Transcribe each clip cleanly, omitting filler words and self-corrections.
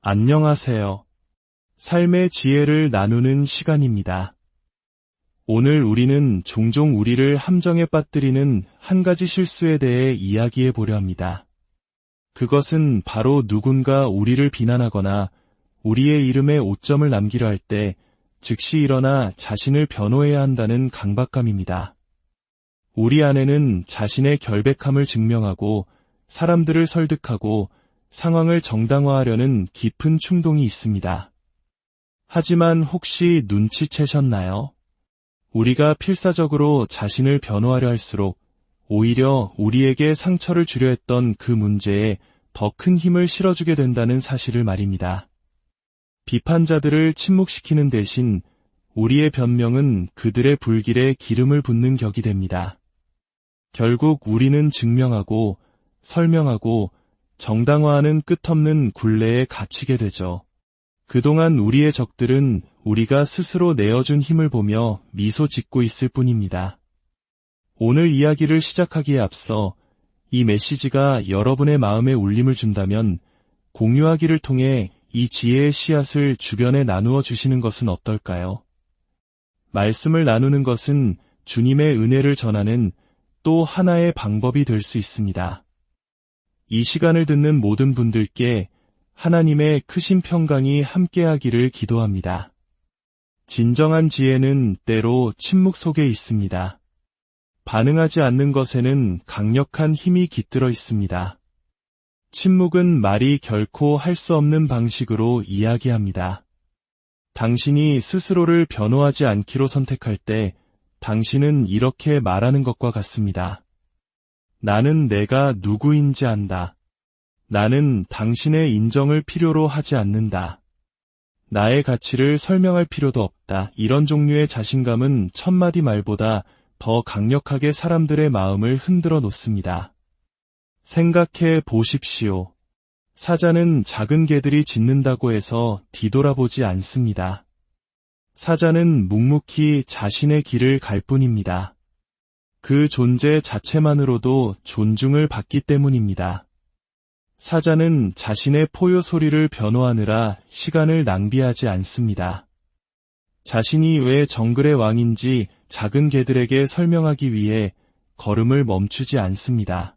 안녕하세요. 삶의 지혜를 나누는 시간입니다. 오늘 우리는 종종 우리를 함정에 빠뜨리는 한 가지 실수에 대해 이야기해 보려 합니다. 그것은 바로 누군가 우리를 비난하거나 우리의 이름에 오점을 남기려 할 때 즉시 일어나 자신을 변호해야 한다는 강박감입니다. 우리 안에는 자신의 결백함을 증명하고 사람들을 설득하고 상황을 정당화하려는 깊은 충동이 있습니다. 하지만 혹시 눈치채셨나요? 우리가 필사적으로 자신을 변호하려 할수록 오히려 우리에게 상처를 주려 했던 그 문제에 더 큰 힘을 실어주게 된다는 사실을 말입니다. 비판자들을 침묵시키는 대신 우리의 변명은 그들의 불길에 기름을 붓는 격이 됩니다. 결국 우리는 증명하고 설명하고 정당화하는 끝없는 굴레에 갇히게 되죠. 그동안 우리의 적들은 우리가 스스로 내어준 힘을 보며 미소 짓고 있을 뿐입니다. 오늘 이야기를 시작하기에 앞서 이 메시지가 여러분의 마음에 울림을 준다면 공유하기를 통해 이 지혜의 씨앗을 주변에 나누어 주시는 것은 어떨까요? 말씀을 나누는 것은 주님의 은혜를 전하는 또 하나의 방법이 될 수 있습니다. 이 시간을 듣는 모든 분들께 하나님의 크신 평강이 함께하기를 기도합니다. 진정한 지혜는 때로 침묵 속에 있습니다. 반응하지 않는 것에는 강력한 힘이 깃들어 있습니다. 침묵은 말이 결코 할 수 없는 방식으로 이야기합니다. 당신이 스스로를 변호하지 않기로 선택할 때 당신은 이렇게 말하는 것과 같습니다. 나는 내가 누구인지 안다. 나는 당신의 인정을 필요로 하지 않는다. 나의 가치를 설명할 필요도 없다. 이런 종류의 자신감은 천마디 말보다 더 강력하게 사람들의 마음을 흔들어 놓습니다. 생각해 보십시오. 사자는 작은 개들이 짖는다고 해서 뒤돌아보지 않습니다. 사자는 묵묵히 자신의 길을 갈 뿐입니다. 그 존재 자체만으로도 존중을 받기 때문입니다. 사자는 자신의 포효 소리를 변호하느라 시간을 낭비하지 않습니다. 자신이 왜 정글의 왕인지 작은 개들에게 설명하기 위해 걸음을 멈추지 않습니다.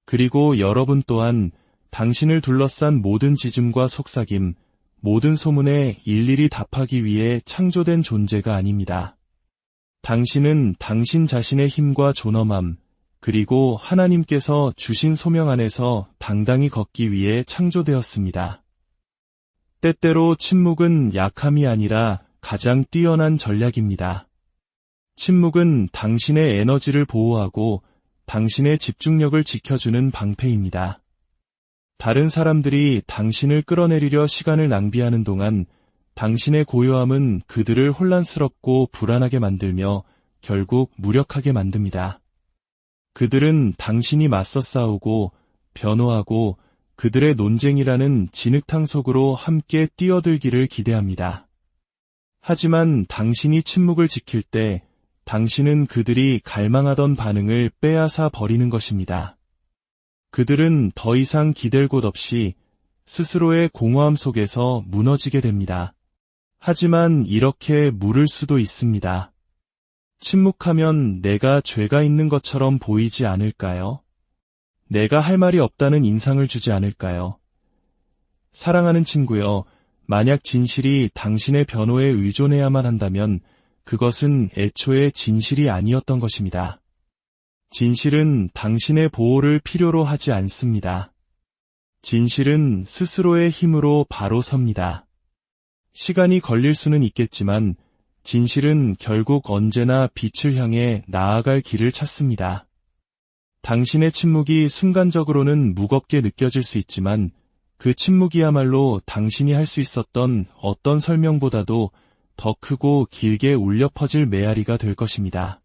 그리고 여러분 또한 당신을 둘러싼 모든 짖음과 속삭임, 모든 소문에 일일이 답하기 위해 창조된 존재가 아닙니다. 당신은 당신 자신의 힘과 존엄함, 그리고 하나님께서 주신 소명 안에서 당당히 걷기 위해 창조되었습니다. 때때로 침묵은 약함이 아니라 가장 뛰어난 전략입니다. 침묵은 당신의 에너지를 보호하고 당신의 집중력을 지켜주는 방패입니다. 다른 사람들이 당신을 끌어내리려 시간을 낭비하는 동안 당신의 고요함은 그들을 혼란스럽고 불안하게 만들며 결국 무력하게 만듭니다. 그들은 당신이 맞서 싸우고 변호하고 그들의 논쟁이라는 진흙탕 속으로 함께 뛰어들기를 기대합니다. 하지만 당신이 침묵을 지킬 때 당신은 그들이 갈망하던 반응을 빼앗아 버리는 것입니다. 그들은 더 이상 기댈 곳 없이 스스로의 공허함 속에서 무너지게 됩니다. 하지만 이렇게 물을 수도 있습니다. 침묵하면 내가 죄가 있는 것처럼 보이지 않을까요? 내가 할 말이 없다는 인상을 주지 않을까요? 사랑하는 친구여, 만약 진실이 당신의 변호에 의존해야만 한다면 그것은 애초에 진실이 아니었던 것입니다. 진실은 당신의 보호를 필요로 하지 않습니다. 진실은 스스로의 힘으로 바로 섭니다. 시간이 걸릴 수는 있겠지만 진실은 결국 언제나 빛을 향해 나아갈 길을 찾습니다. 당신의 침묵이 순간적으로는 무겁게 느껴질 수 있지만 그 침묵이야말로 당신이 할 수 있었던 어떤 설명보다도 더 크고 길게 울려 퍼질 메아리가 될 것입니다.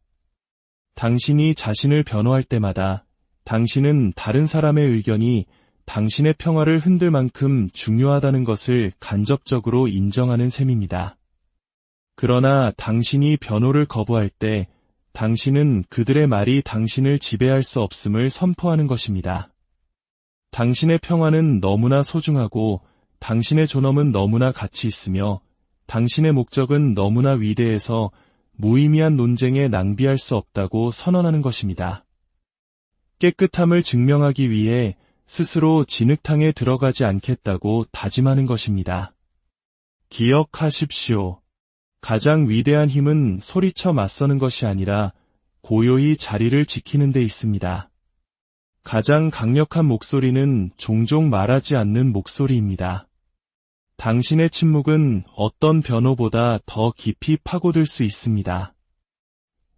당신이 자신을 변호할 때마다 당신은 다른 사람의 의견이 당신의 평화를 흔들 만큼 중요하다는 것을 간접적으로 인정하는 셈입니다. 그러나 당신이 변호를 거부할 때 당신은 그들의 말이 당신을 지배할 수 없음을 선포하는 것입니다. 당신의 평화는 너무나 소중하고 당신의 존엄은 너무나 가치 있으며 당신의 목적은 너무나 위대해서 무의미한 논쟁에 낭비할 수 없다고 선언하는 것입니다. 깨끗함을 증명하기 위해 스스로 진흙탕에 들어가지 않겠다고 다짐하는 것입니다. 기억하십시오. 가장 위대한 힘은 소리쳐 맞서는 것이 아니라 고요히 자리를 지키는 데 있습니다. 가장 강력한 목소리는 종종 말하지 않는 목소리입니다. 당신의 침묵은 어떤 변호보다 더 깊이 파고들 수 있습니다.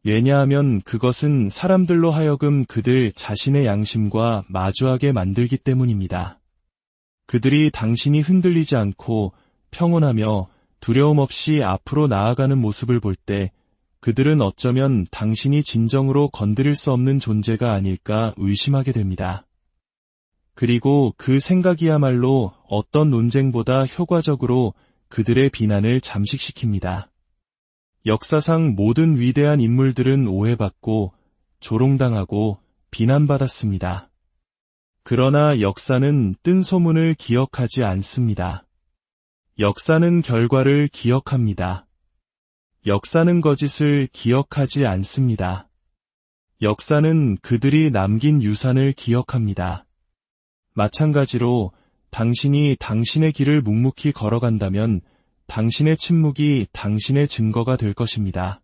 왜냐하면 그것은 사람들로 하여금 그들 자신의 양심과 마주하게 만들기 때문입니다. 그들이 당신이 흔들리지 않고 평온하며 두려움 없이 앞으로 나아가는 모습을 볼 때 그들은 어쩌면 당신이 진정으로 건드릴 수 없는 존재가 아닐까 의심하게 됩니다. 그리고 그 생각이야말로 어떤 논쟁보다 효과적으로 그들의 비난을 잠식시킵니다. 역사상 모든 위대한 인물들은 오해받고 조롱당하고 비난받았습니다. 그러나 역사는 뜬 소문을 기억하지 않습니다. 역사는 결과를 기억합니다. 역사는 거짓을 기억하지 않습니다. 역사는 그들이 남긴 유산을 기억합니다. 마찬가지로 당신이 당신의 길을 묵묵히 걸어간다면 당신의 침묵이 당신의 증거가 될 것입니다.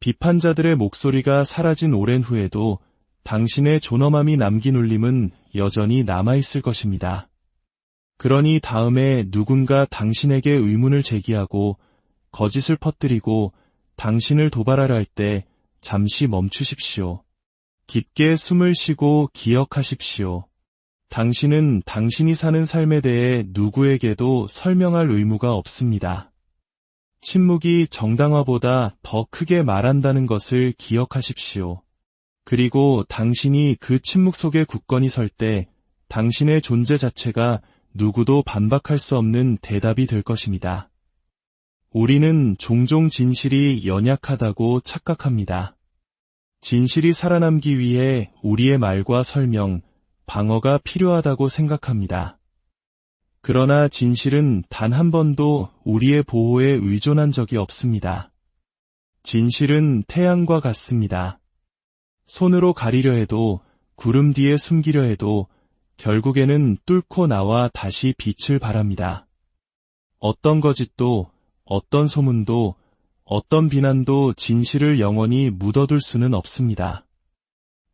비판자들의 목소리가 사라진 오랜 후에도 당신의 존엄함이 남긴 울림은 여전히 남아있을 것입니다. 그러니 다음에 누군가 당신에게 의문을 제기하고 거짓을 퍼뜨리고 당신을 도발하려 할 때 잠시 멈추십시오. 깊게 숨을 쉬고 기억하십시오. 당신은 당신이 사는 삶에 대해 누구에게도 설명할 의무가 없습니다. 침묵이 정당화보다 더 크게 말한다는 것을 기억하십시오. 그리고 당신이 그 침묵 속에 굳건히 설 때 당신의 존재 자체가 누구도 반박할 수 없는 대답이 될 것입니다. 우리는 종종 진실이 연약하다고 착각합니다. 진실이 살아남기 위해 우리의 말과 설명, 방어가 필요하다고 생각합니다. 그러나 진실은 단 한 번도 우리의 보호에 의존한 적이 없습니다. 진실은 태양과 같습니다. 손으로 가리려 해도 구름 뒤에 숨기려 해도 결국에는 뚫고 나와 다시 빛을 발합니다. 어떤 거짓도, 어떤 소문도, 어떤 비난도 진실을 영원히 묻어둘 수는 없습니다.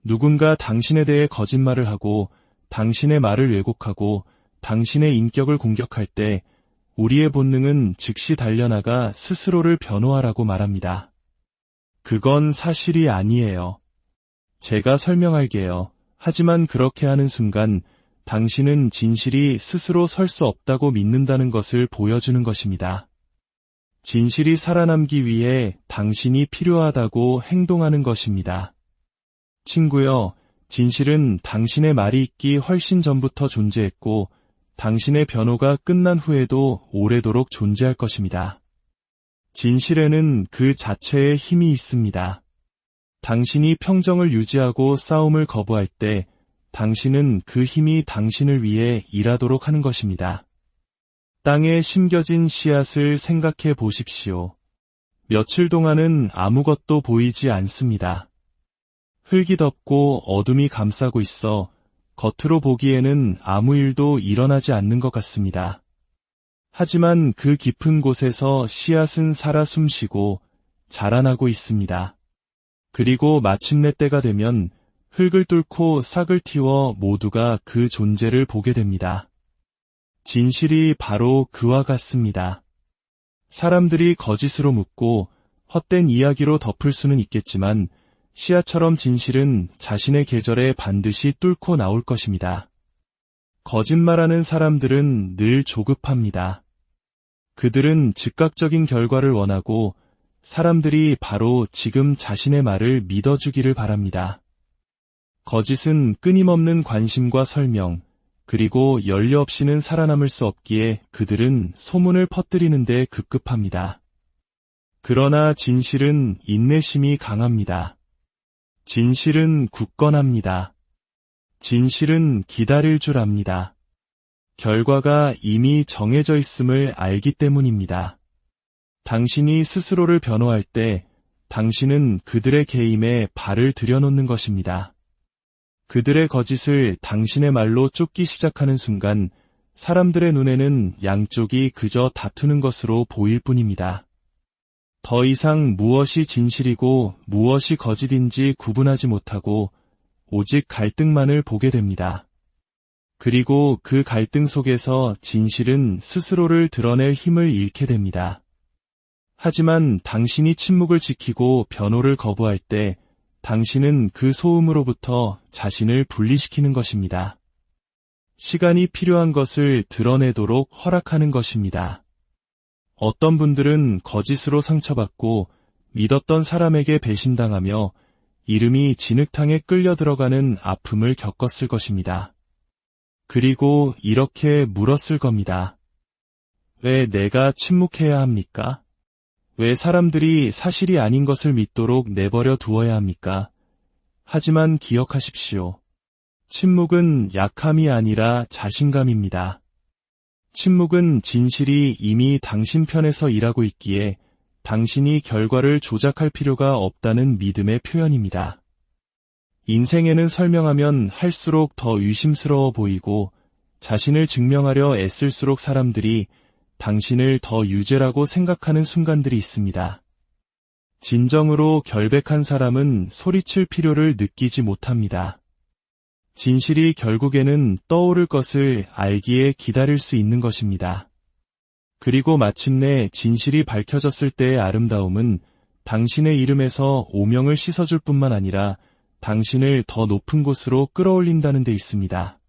누군가 당신에 대해 거짓말을 하고 당신의 말을 왜곡하고 당신의 인격을 공격할 때 우리의 본능은 즉시 달려나가 스스로를 변호하라고 말합니다. 그건 사실이 아니에요. 제가 설명할게요. 하지만 그렇게 하는 순간 당신은 진실이 스스로 설 수 없다고 믿는다는 것을 보여주는 것입니다. 진실이 살아남기 위해 당신이 필요하다고 행동하는 것입니다. 친구여, 진실은 당신의 말이 있기 훨씬 전부터 존재했고 당신의 변호가 끝난 후에도 오래도록 존재할 것입니다. 진실에는 그 자체의 힘이 있습니다. 당신이 평정을 유지하고 싸움을 거부할 때 당신은 그 힘이 당신을 위해 일하도록 하는 것입니다. 땅에 심겨진 씨앗을 생각해 보십시오. 며칠 동안은 아무것도 보이지 않습니다. 흙이 덮고 어둠이 감싸고 있어 겉으로 보기에는 아무 일도 일어나지 않는 것 같습니다. 하지만 그 깊은 곳에서 씨앗은 살아 숨쉬고 자라나고 있습니다. 그리고 마침내 때가 되면 흙을 뚫고 싹을 틔워 모두가 그 존재를 보게 됩니다. 진실이 바로 그와 같습니다. 사람들이 거짓으로 묻고 헛된 이야기로 덮을 수는 있겠지만 씨앗처럼 진실은 자신의 계절에 반드시 뚫고 나올 것입니다. 거짓말하는 사람들은 늘 조급합니다. 그들은 즉각적인 결과를 원하고 사람들이 바로 지금 자신의 말을 믿어주기를 바랍니다. 거짓은 끊임없는 관심과 설명, 그리고 연료 없이는 살아남을 수 없기에 그들은 소문을 퍼뜨리는 데 급급합니다. 그러나 진실은 인내심이 강합니다. 진실은 굳건합니다. 진실은 기다릴 줄 압니다. 결과가 이미 정해져 있음을 알기 때문입니다. 당신이 스스로를 변호할 때 당신은 그들의 개임에 발을 들여놓는 것입니다. 그들의 거짓을 당신의 말로 쫓기 시작하는 순간 사람들의 눈에는 양쪽이 그저 다투는 것으로 보일 뿐입니다. 더 이상 무엇이 진실이고 무엇이 거짓인지 구분하지 못하고 오직 갈등만을 보게 됩니다. 그리고 그 갈등 속에서 진실은 스스로를 드러낼 힘을 잃게 됩니다. 하지만 당신이 침묵을 지키고 변호를 거부할 때 당신은 그 소음으로부터 자신을 분리시키는 것입니다. 시간이 필요한 것을 드러내도록 허락하는 것입니다. 어떤 분들은 거짓으로 상처받고 믿었던 사람에게 배신당하며 이름이 진흙탕에 끌려 들어가는 아픔을 겪었을 것입니다. 그리고 이렇게 물었을 겁니다. 왜 내가 침묵해야 합니까? 왜 사람들이 사실이 아닌 것을 믿도록 내버려 두어야 합니까? 하지만 기억하십시오. 침묵은 약함이 아니라 자신감입니다. 침묵은 진실이 이미 당신 편에서 일하고 있기에 당신이 결과를 조작할 필요가 없다는 믿음의 표현입니다. 인생에는 설명하면 할수록 더 의심스러워 보이고 자신을 증명하려 애쓸수록 사람들이 당신을 더 유죄라고 생각하는 순간들이 있습니다. 진정으로 결백한 사람은 소리칠 필요를 느끼지 못합니다. 진실이 결국에는 떠오를 것을 알기에 기다릴 수 있는 것입니다. 그리고 마침내 진실이 밝혀졌을 때의 아름다움은 당신의 이름에서 오명을 씻어줄 뿐만 아니라 당신을 더 높은 곳으로 끌어올린다는 데 있습니다.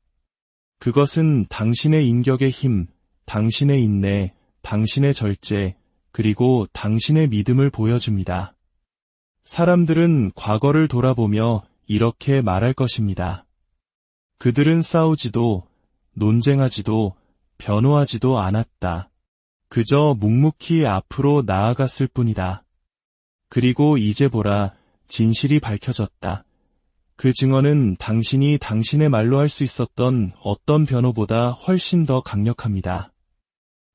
그것은 당신의 인격의 힘, 당신의 인내, 당신의 절제, 그리고 당신의 믿음을 보여줍니다. 사람들은 과거를 돌아보며 이렇게 말할 것입니다. 그들은 싸우지도, 논쟁하지도, 변호하지도 않았다. 그저 묵묵히 앞으로 나아갔을 뿐이다. 그리고 이제 보라, 진실이 밝혀졌다. 그 증언은 당신이 당신의 말로 할 수 있었던 어떤 변호보다 훨씬 더 강력합니다.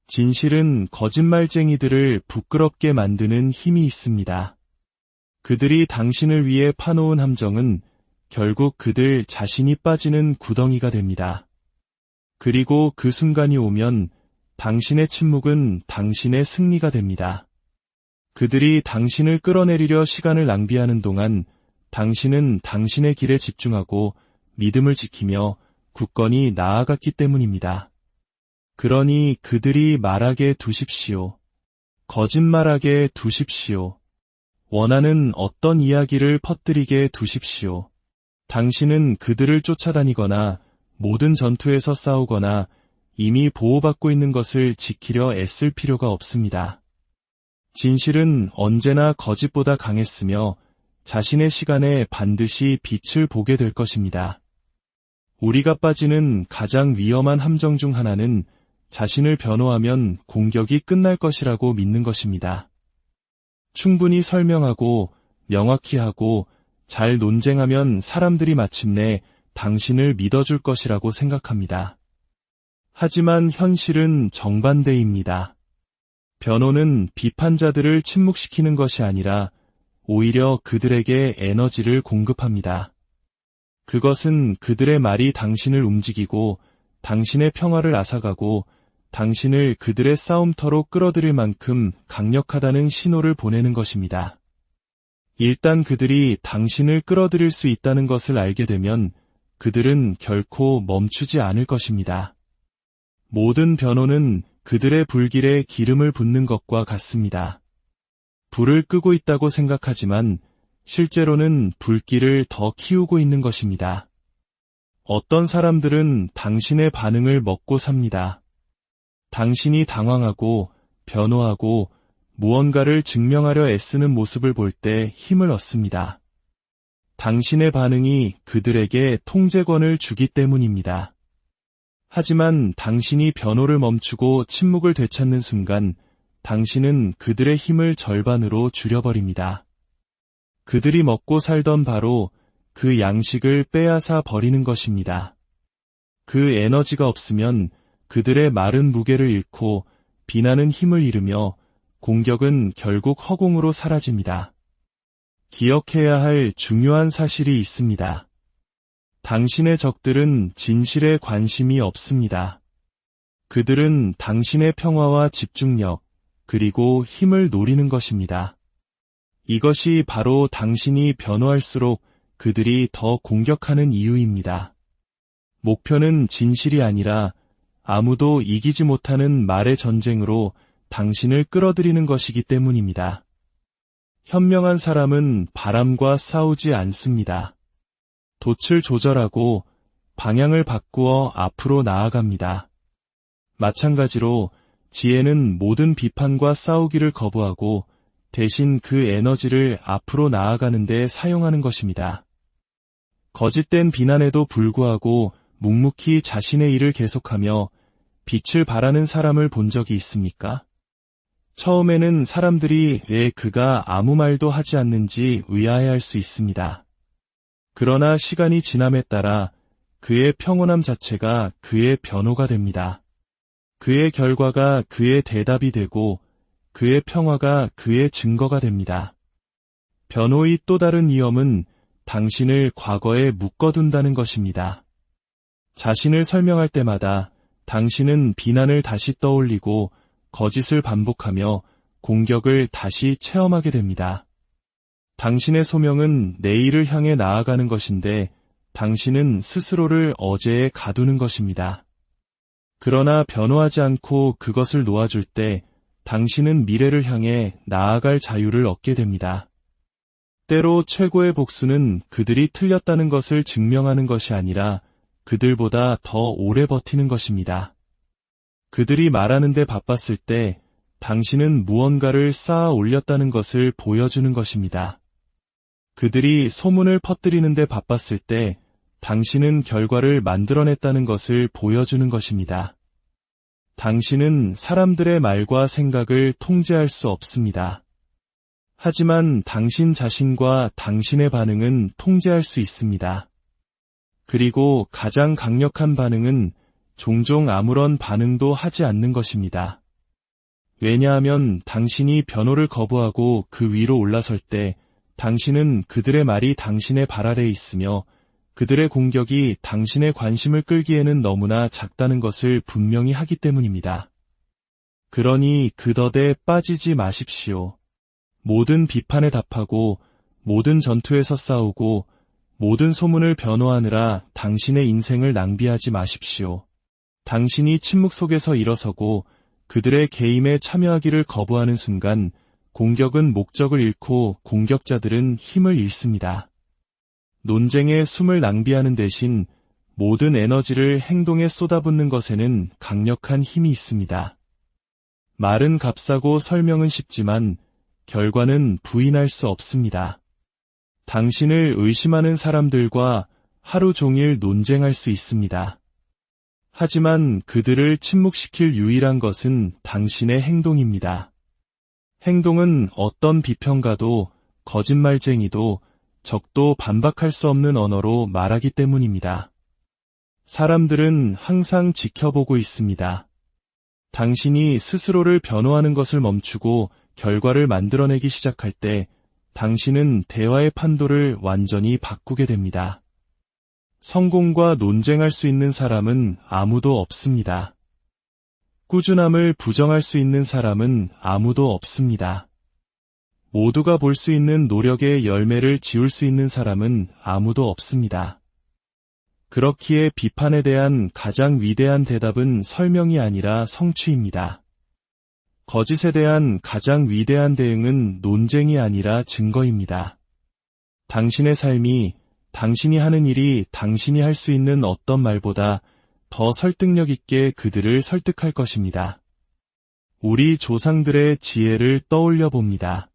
진실은 거짓말쟁이들을 부끄럽게 만드는 힘이 있습니다. 그들이 당신을 위해 파놓은 함정은 결국 그들 자신이 빠지는 구덩이가 됩니다. 그리고 그 순간이 오면 당신의 침묵은 당신의 승리가 됩니다. 그들이 당신을 끌어내리려 시간을 낭비하는 동안 당신은 당신의 길에 집중하고 믿음을 지키며 굳건히 나아갔기 때문입니다. 그러니 그들이 말하게 두십시오. 거짓말하게 두십시오. 원하는 어떤 이야기를 퍼뜨리게 두십시오. 당신은 그들을 쫓아다니거나 모든 전투에서 싸우거나 이미 보호받고 있는 것을 지키려 애쓸 필요가 없습니다. 진실은 언제나 거짓보다 강했으며 자신의 시간에 반드시 빛을 보게 될 것입니다. 우리가 빠지는 가장 위험한 함정 중 하나는 자신을 변호하면 공격이 끝날 것이라고 믿는 것입니다. 충분히 설명하고 명확히 하고 잘 논쟁하면 사람들이 마침내 당신을 믿어줄 것이라고 생각합니다. 하지만 현실은 정반대입니다. 변호는 비판자들을 침묵시키는 것이 아니라 오히려 그들에게 에너지를 공급합니다. 그것은 그들의 말이 당신을 움직이고 당신의 평화를 앗아가고 당신을 그들의 싸움터로 끌어들일 만큼 강력하다는 신호를 보내는 것입니다. 일단 그들이 당신을 끌어들일 수 있다는 것을 알게 되면 그들은 결코 멈추지 않을 것입니다. 모든 변호는 그들의 불길에 기름을 붓는 것과 같습니다. 불을 끄고 있다고 생각하지만 실제로는 불길을 더 키우고 있는 것입니다. 어떤 사람들은 당신의 반응을 먹고 삽니다. 당신이 당황하고 변호하고 무언가를 증명하려 애쓰는 모습을 볼 때 힘을 얻습니다. 당신의 반응이 그들에게 통제권을 주기 때문입니다. 하지만 당신이 변호를 멈추고 침묵을 되찾는 순간 당신은 그들의 힘을 절반으로 줄여버립니다. 그들이 먹고 살던 바로 그 양식을 빼앗아 버리는 것입니다. 그 에너지가 없으면 그들의 마른 무게를 잃고 비난은 힘을 잃으며 공격은 결국 허공으로 사라집니다. 기억해야 할 중요한 사실이 있습니다. 당신의 적들은 진실에 관심이 없습니다. 그들은 당신의 평화와 집중력, 그리고 힘을 노리는 것입니다. 이것이 바로 당신이 변호할수록 그들이 더 공격하는 이유입니다. 목표는 진실이 아니라 아무도 이기지 못하는 말의 전쟁으로 당신을 끌어들이는 것이기 때문입니다. 현명한 사람은 바람과 싸우지 않습니다. 돛을 조절하고 방향을 바꾸어 앞으로 나아갑니다. 마찬가지로 지혜는 모든 비판과 싸우기를 거부하고 대신 그 에너지를 앞으로 나아가는 데 사용하는 것입니다. 거짓된 비난에도 불구하고 묵묵히 자신의 일을 계속하며 빛을 발하는 사람을 본 적이 있습니까? 처음에는 사람들이 왜 그가 아무 말도 하지 않는지 의아해할 수 있습니다. 그러나 시간이 지남에 따라 그의 평온함 자체가 그의 변호가 됩니다. 그의 결과가 그의 대답이 되고 그의 평화가 그의 증거가 됩니다. 변호의 또 다른 위험은 당신을 과거에 묶어둔다는 것입니다. 자신을 설명할 때마다 당신은 비난을 다시 떠올리고 거짓을 반복하며 공격을 다시 체험하게 됩니다. 당신의 소명은 내일을 향해 나아가는 것인데 당신은 스스로를 어제에 가두는 것입니다. 그러나 변호하지 않고 그것을 놓아줄 때 당신은 미래를 향해 나아갈 자유를 얻게 됩니다. 때로 최고의 복수는 그들이 틀렸다는 것을 증명하는 것이 아니라 그들보다 더 오래 버티는 것입니다. 그들이 말하는 데 바빴을 때 당신은 무언가를 쌓아 올렸다는 것을 보여주는 것입니다. 그들이 소문을 퍼뜨리는 데 바빴을 때 당신은 결과를 만들어냈다는 것을 보여주는 것입니다. 당신은 사람들의 말과 생각을 통제할 수 없습니다. 하지만 당신 자신과 당신의 반응은 통제할 수 있습니다. 그리고 가장 강력한 반응은 종종 아무런 반응도 하지 않는 것입니다. 왜냐하면 당신이 변호를 거부하고 그 위로 올라설 때 당신은 그들의 말이 당신의 발 아래에 있으며 그들의 공격이 당신의 관심을 끌기에는 너무나 작다는 것을 분명히 하기 때문입니다. 그러니 그 덫에 빠지지 마십시오. 모든 비판에 답하고 모든 전투에서 싸우고 모든 소문을 변호하느라 당신의 인생을 낭비하지 마십시오. 당신이 침묵 속에서 일어서고 그들의 게임에 참여하기를 거부하는 순간 공격은 목적을 잃고 공격자들은 힘을 잃습니다. 논쟁에 숨을 낭비하는 대신 모든 에너지를 행동에 쏟아붓는 것에는 강력한 힘이 있습니다. 말은 값싸고 설명은 쉽지만 결과는 부인할 수 없습니다. 당신을 의심하는 사람들과 하루 종일 논쟁할 수 있습니다. 하지만 그들을 침묵시킬 유일한 것은 당신의 행동입니다. 행동은 어떤 비평가도 거짓말쟁이도 적도 반박할 수 없는 언어로 말하기 때문입니다. 사람들은 항상 지켜보고 있습니다. 당신이 스스로를 변호하는 것을 멈추고 결과를 만들어내기 시작할 때 당신은 대화의 판도를 완전히 바꾸게 됩니다. 성공과 논쟁할 수 있는 사람은 아무도 없습니다. 꾸준함을 부정할 수 있는 사람은 아무도 없습니다. 모두가 볼 수 있는 노력의 열매를 지울 수 있는 사람은 아무도 없습니다. 그렇기에 비판에 대한 가장 위대한 대답은 설명이 아니라 성취입니다. 거짓에 대한 가장 위대한 대응은 논쟁이 아니라 증거입니다. 당신의 삶이, 당신이 하는 일이 당신이 할 수 있는 어떤 말보다 더 설득력 있게 그들을 설득할 것입니다. 우리 조상들의 지혜를 떠올려 봅니다.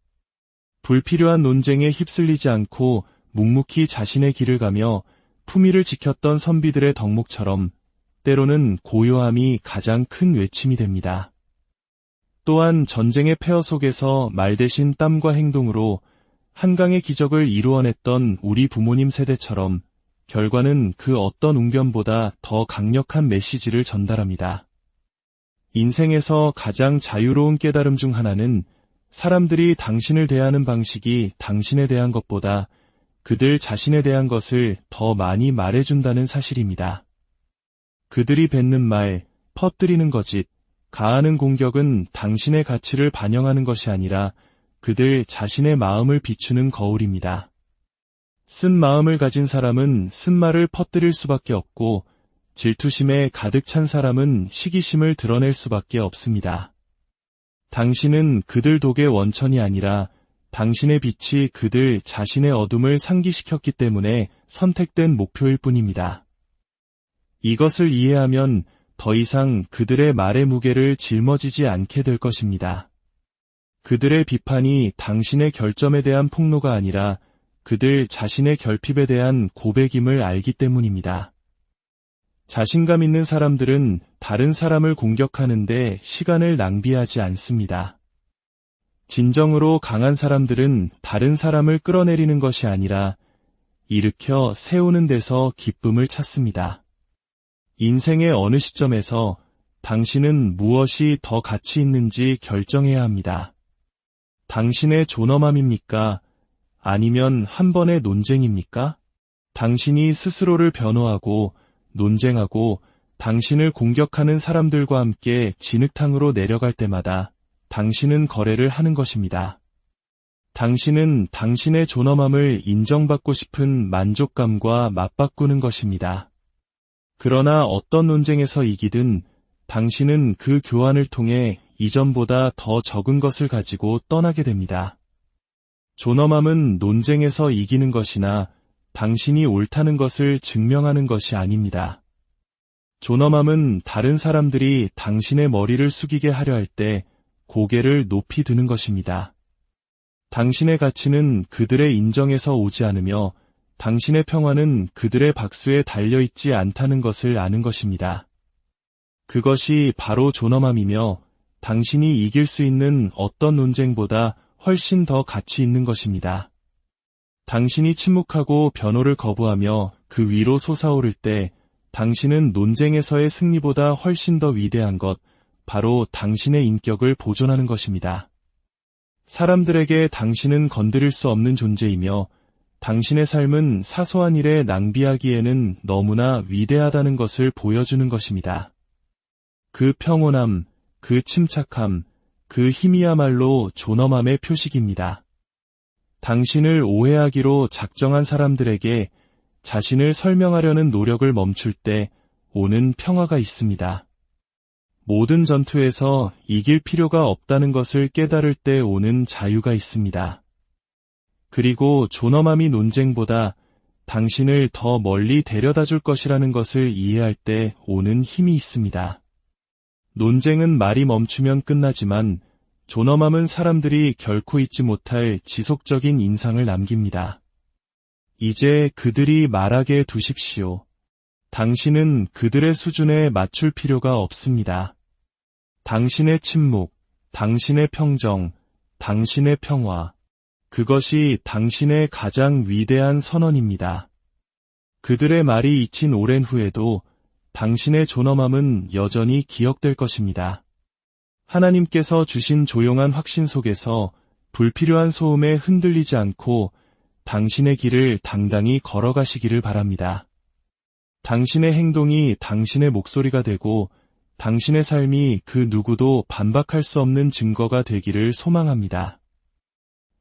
불필요한 논쟁에 휩쓸리지 않고 묵묵히 자신의 길을 가며 품위를 지켰던 선비들의 덕목처럼 때로는 고요함이 가장 큰 외침이 됩니다. 또한 전쟁의 폐허 속에서 말 대신 땀과 행동으로 한강의 기적을 이루어냈던 우리 부모님 세대처럼 결과는 그 어떤 웅변보다 더 강력한 메시지를 전달합니다. 인생에서 가장 자유로운 깨달음 중 하나는 사람들이 당신을 대하는 방식이 당신에 대한 것보다 그들 자신에 대한 것을 더 많이 말해준다는 사실입니다. 그들이 뱉는 말, 퍼뜨리는 거짓, 가하는 공격은 당신의 가치를 반영하는 것이 아니라 그들 자신의 마음을 비추는 거울입니다. 쓴 마음을 가진 사람은 쓴말을 퍼뜨릴 수밖에 없고 질투심에 가득 찬 사람은 시기심을 드러낼 수밖에 없습니다. 당신은 그들 독의 원천이 아니라 당신의 빛이 그들 자신의 어둠을 상기시켰기 때문에 선택된 목표일 뿐입니다. 이것을 이해하면 더 이상 그들의 말의 무게를 짊어지지 않게 될 것입니다. 그들의 비판이 당신의 결점에 대한 폭로가 아니라 그들 자신의 결핍에 대한 고백임을 알기 때문입니다. 자신감 있는 사람들은 다른 사람을 공격하는데 시간을 낭비하지 않습니다. 진정으로 강한 사람들은 다른 사람을 끌어내리는 것이 아니라 일으켜 세우는 데서 기쁨을 찾습니다. 인생의 어느 시점에서 당신은 무엇이 더 가치 있는지 결정해야 합니다. 당신의 존엄함입니까? 아니면 한 번의 논쟁입니까? 당신이 스스로를 변호하고 논쟁하고 당신을 공격하는 사람들과 함께 진흙탕으로 내려갈 때마다 당신은 거래를 하는 것입니다. 당신은 당신의 존엄함을 인정받고 싶은 만족감과 맞바꾸는 것입니다. 그러나 어떤 논쟁에서 이기든 당신은 그 교환을 통해 이전보다 더 적은 것을 가지고 떠나게 됩니다. 존엄함은 논쟁에서 이기는 것이나 당신이 옳다는 것을 증명하는 것이 아닙니다. 존엄함은 다른 사람들이 당신의 머리를 숙이게 하려 할 때 고개를 높이 드는 것입니다. 당신의 가치는 그들의 인정에서 오지 않으며 당신의 평화는 그들의 박수에 달려있지 않다는 것을 아는 것입니다. 그것이 바로 존엄함이며 당신이 이길 수 있는 어떤 논쟁보다 훨씬 더 가치 있는 것입니다. 당신이 침묵하고 변호를 거부하며 그 위로 솟아오를 때 당신은 논쟁에서의 승리보다 훨씬 더 위대한 것, 바로 당신의 인격을 보존하는 것입니다. 사람들에게 당신은 건드릴 수 없는 존재이며 당신의 삶은 사소한 일에 낭비하기에는 너무나 위대하다는 것을 보여주는 것입니다. 그 평온함, 그 침착함, 그 힘이야말로 존엄함의 표식입니다. 당신을 오해하기로 작정한 사람들에게 자신을 설명하려는 노력을 멈출 때 오는 평화가 있습니다. 모든 전투에서 이길 필요가 없다는 것을 깨달을 때 오는 자유가 있습니다. 그리고 존엄함이 논쟁보다 당신을 더 멀리 데려다 줄 것이라는 것을 이해할 때 오는 힘이 있습니다. 논쟁은 말이 멈추면 끝나지만 존엄함은 사람들이 결코 잊지 못할 지속적인 인상을 남깁니다. 이제 그들이 말하게 두십시오. 당신은 그들의 수준에 맞출 필요가 없습니다. 당신의 침묵, 당신의 평정, 당신의 평화, 그것이 당신의 가장 위대한 선언입니다. 그들의 말이 잊힌 오랜 후에도 당신의 존엄함은 여전히 기억될 것입니다. 하나님께서 주신 조용한 확신 속에서 불필요한 소음에 흔들리지 않고 당신의 길을 당당히 걸어가시기를 바랍니다. 당신의 행동이 당신의 목소리가 되고 당신의 삶이 그 누구도 반박할 수 없는 증거가 되기를 소망합니다.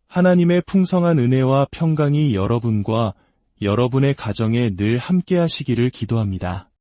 하나님의 풍성한 은혜와 평강이 여러분과 여러분의 가정에 늘 함께 하시기를 기도합니다.